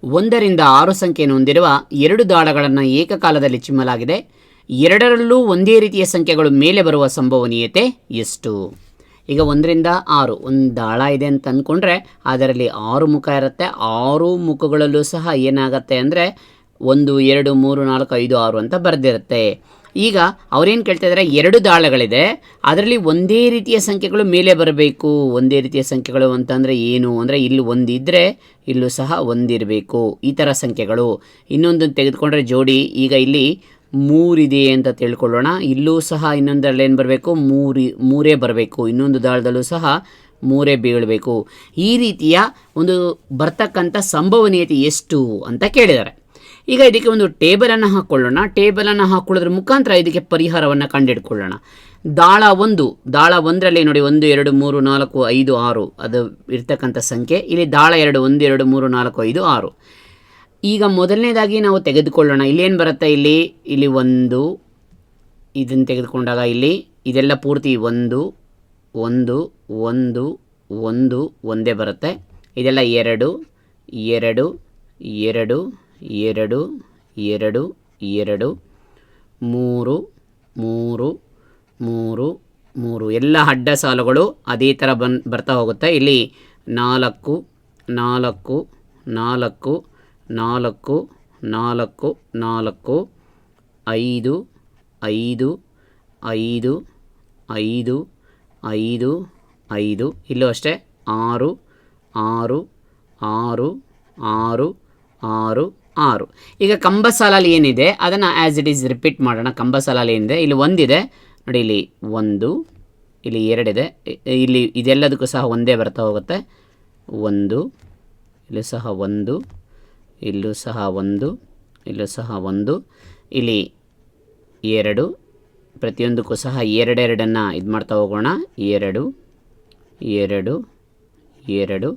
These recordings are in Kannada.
1ರಿಂದ 6 ಸಂಖ್ಯೆಯನ್ನು ಹೊಂದಿರುವ 2 ದಾಳಗಳನ್ನು ಏಕಕಾಲದಲ್ಲಿ ಚಿಮ್ಮಲಾಗಿದೆ. ಎರಡರಲ್ಲೂ ಒಂದೇ ರೀತಿಯ ಸಂಖ್ಯೆಗಳು ಮೇಲೆ ಬರುವ ಸಂಭವನೀಯತೆ ಎಷ್ಟು? ಈಗ 1ರಿಂದ 6 ಒಂದು ದಾಳ ಇದೆ ಅಂತ ಅಂದ್ಕೊಂಡ್ರೆ ಅದರಲ್ಲಿ 6 ಮುಖ ಇರುತ್ತೆ. 6 ಮುಖಗಳಲ್ಲೂ ಸಹ ಏನಾಗುತ್ತೆ ಅಂದರೆ 1 2 3 4 5 6 ಅಂತ ಬರೆದಿರುತ್ತೆ. ಈಗ ಅವ್ರೇನು ಕೇಳ್ತಾ ಇದ್ದಾರೆ, 2 ದಾಳಗಳಿದೆ, ಅದರಲ್ಲಿ ಒಂದೇ ರೀತಿಯ ಸಂಖ್ಯೆಗಳು ಮೇಲೆ ಬರಬೇಕು. ಒಂದೇ ರೀತಿಯ ಸಂಖ್ಯೆಗಳು ಅಂತಂದರೆ ಏನು ಅಂದರೆ, ಇಲ್ಲಿ ಒಂದಿದ್ದರೆ ಇಲ್ಲೂ ಸಹ ಒಂದಿರಬೇಕು, ಈ ಥರ ಸಂಖ್ಯೆಗಳು. ಇನ್ನೊಂದನ್ನು ತೆಗೆದುಕೊಂಡ್ರೆ ಜೋಡಿ, ಈಗ ಇಲ್ಲಿ 3 ಇದೆ ಅಂತ ತಿಳ್ಕೊಳ್ಳೋಣ. ಇಲ್ಲೂ ಸಹ ಇನ್ನೊಂದರಲ್ಲಿ ಏನು ಬರಬೇಕು, ಮೂರೇ ಬರಬೇಕು. ಇನ್ನೊಂದು ದಾಳದಲ್ಲೂ ಸಹ 3 ಬೀಳಬೇಕು. ಈ ರೀತಿಯ ಒಂದು ಬರ್ತಕ್ಕಂಥ ಸಂಭವನೀಯತೆ ಎಷ್ಟು ಅಂತ ಕೇಳಿದ್ದಾರೆ. ಈಗ ಇದಕ್ಕೆ ಒಂದು ಟೇಬಲನ್ನು ಹಾಕ್ಕೊಳ್ಳೋಣ. ಟೇಬಲನ್ನು ಹಾಕ್ಕೊಳ್ಳೋದ್ರ ಮುಖಾಂತರ ಇದಕ್ಕೆ ಪರಿಹಾರವನ್ನು ಕಂಡುಹಿಡ್ಕೊಳ್ಳೋಣ. ದಾಳ 1ರಲ್ಲಿ ನೋಡಿ 1 2 3 4 5 6 ಅದು ಇರ್ತಕ್ಕಂಥ ಸಂಖ್ಯೆ. ಇಲ್ಲಿ ದಾಳ 2 1 2 3 4 5 6. ಈಗ ಮೊದಲನೇದಾಗಿ ನಾವು ತೆಗೆದುಕೊಳ್ಳೋಣ. ಇಲ್ಲೇನು ಬರುತ್ತೆ, ಇಲ್ಲಿ 1 ಇದನ್ನು ತೆಗೆದುಕೊಂಡಾಗ ಇಲ್ಲಿ ಇದೆಲ್ಲ ಪೂರ್ತಿ 1 1 1 1 ಒಂದೇ ಬರುತ್ತೆ. ಇದೆಲ್ಲ 2 2 2 2 2 2 3 3 3 3 ಎಲ್ಲ ಅಡ್ಡ ಸಾಲುಗಳು ಅದೇ ಥರ ಬರ್ತಾ ಹೋಗುತ್ತೆ. ಇಲ್ಲಿ 4 4 4 4 4 4 5 5 5 5 5 5 ಇಲ್ಲೂ ಅಷ್ಟೇ 6 6 6 6 6 6. ಈಗ ಕಂಬ ಸಾಲಲ್ಲಿ ಏನಿದೆ ಅದನ್ನು ಆ್ಯಸ್ ಇಟ್ ಈಸ್ ರಿಪೀಟ್ ಮಾಡೋಣ. ಕಂಬ ಸಾಲಲ್ಲಿ ಏನಿದೆ, ಇಲ್ಲಿ 1 ಇದೆ ನೋಡಿ, ಇಲ್ಲಿ 1, ಇಲ್ಲಿ 2 ಇದೆ, ಇಲ್ಲಿ ಇದೆಲ್ಲದಕ್ಕೂ ಸಹ ಒಂದೇ ಬರ್ತಾ ಹೋಗುತ್ತೆ. 1 ಇಲ್ಲೂ ಸಹ 1, ಇಲ್ಲೂ ಸಹ 1, ಇಲ್ಲೂ ಸಹ 1, ಇಲ್ಲಿ 2, ಪ್ರತಿಯೊಂದಕ್ಕೂ ಸಹ 2 2 ಇದು ಮಾಡ್ತಾ ಹೋಗೋಣ. 2 2 2,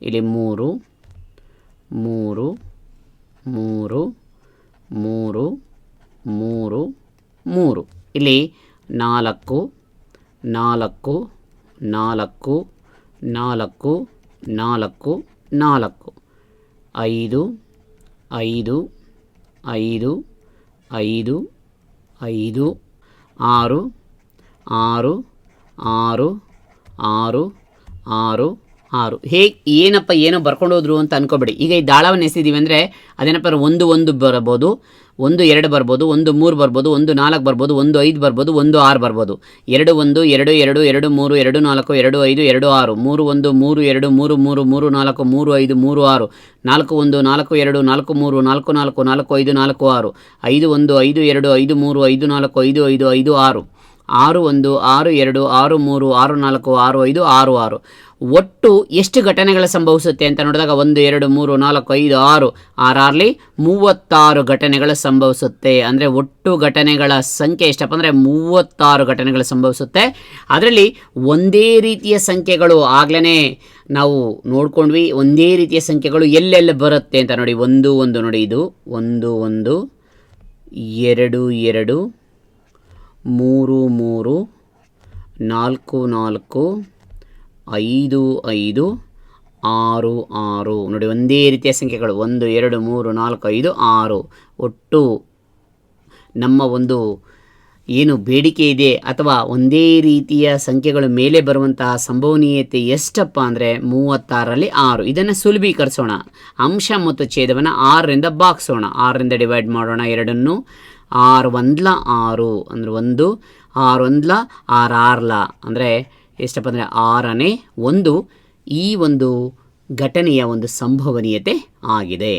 ಇಲ್ಲಿ 3 3 3 3 3 3, ಇಲ್ಲಿ 4 4 4 4 4 4, 5 5 5 5 5, 6 6 6 6 6 6. ಏನಪ್ಪ ಏನೋ ಬರ್ಕೊಂಡು ಹೋದ್ರು ಅಂತ ಅನ್ಕೋಬೇಡಿ. ಈಗ ಈ ದಾಳವನ್ನು ಎಸಿದ್ದೀವಿ ಅಂದರೆ ಅದೇನಪ್ಪ 1 1 ಬರ್ಬೋದು, 1 2 ಬರ್ಬೋದು, 1 3 ಬರ್ಬೋದು, 1 4 ಬರ್ಬೋದು, 1 5 ಬರ್ಬೋದು, 1 6 ಬರ್ಬೋದು. 2 1 2 2 2 3 2 4 2 5 2 6, 3 1 3 2 3 3 3 4 3 5 3 6, 4 1 4 2 4 3 4 4 4 5 4 6, 5 1 5 2 5 3 5 4 5 5 5 6, 6 1 6 2 6 3 6 4 6 5 6 6. ಒಟ್ಟು ಎಷ್ಟು ಘಟನೆಗಳು ಸಂಭವಿಸುತ್ತೆ ಅಂತ ನೋಡಿದಾಗ 1 2 3 4 5 6 6 36 ಘಟನೆಗಳು ಸಂಭವಿಸುತ್ತೆ. ಅಂದರೆ ಒಟ್ಟು ಘಟನೆಗಳ ಸಂಖ್ಯೆ ಎಷ್ಟಪ್ಪ ಅಂದರೆ 36 ಘಟನೆಗಳು ಸಂಭವಿಸುತ್ತೆ. ಅದರಲ್ಲಿ ಒಂದೇ ರೀತಿಯ ಸಂಖ್ಯೆಗಳು ಆಗಲೇ ನಾವು ನೋಡ್ಕೊಂಡ್ವಿ. ಒಂದೇ ರೀತಿಯ ಸಂಖ್ಯೆಗಳು ಎಲ್ಲೆಲ್ಲಿ ಬರುತ್ತೆ ಅಂತ ನೋಡಿ. 1 1 ನೋಡಿ, ಇದು 1 1, 2 2, 3 3, 4 4, 5 5, 6 6 ನೋಡಿ, ಒಂದೇ ರೀತಿಯ ಸಂಖ್ಯೆಗಳು 1 2 3 4 5 6. ಒಟ್ಟು ನಮ್ಮ ಒಂದು ಏನು ಬೇಡಿಕೆ ಇದೆ ಅಥವಾ ಒಂದೇ ರೀತಿಯ ಸಂಖ್ಯೆಗಳು ಮೇಲೆ ಬರುವಂತಹ ಸಂಭವನೀಯತೆ ಎಷ್ಟಪ್ಪ ಅಂದರೆ 36ರಲ್ಲಿ 6. ಇದನ್ನು ಸುಲಭೀಕರಿಸೋಣ. ಅಂಶ ಮತ್ತು ಛೇದವನ್ನು 6ರಿಂದ ಭಾಗಿಸೋಣ. 6ರಿಂದ ಡಿವೈಡ್ ಮಾಡೋಣ ಎರಡನ್ನು. 6 1 6 ಅಂದರೆ 1, 6 1 6 6 ಅಂದರೆ ಎಷ್ಟಪ್ಪ ಅಂದರೆ 6ನೇ 1. ಈ ಒಂದು ಘಟನೆಯ ಒಂದು ಸಂಭವನೀಯತೆ ಆಗಿದೆ.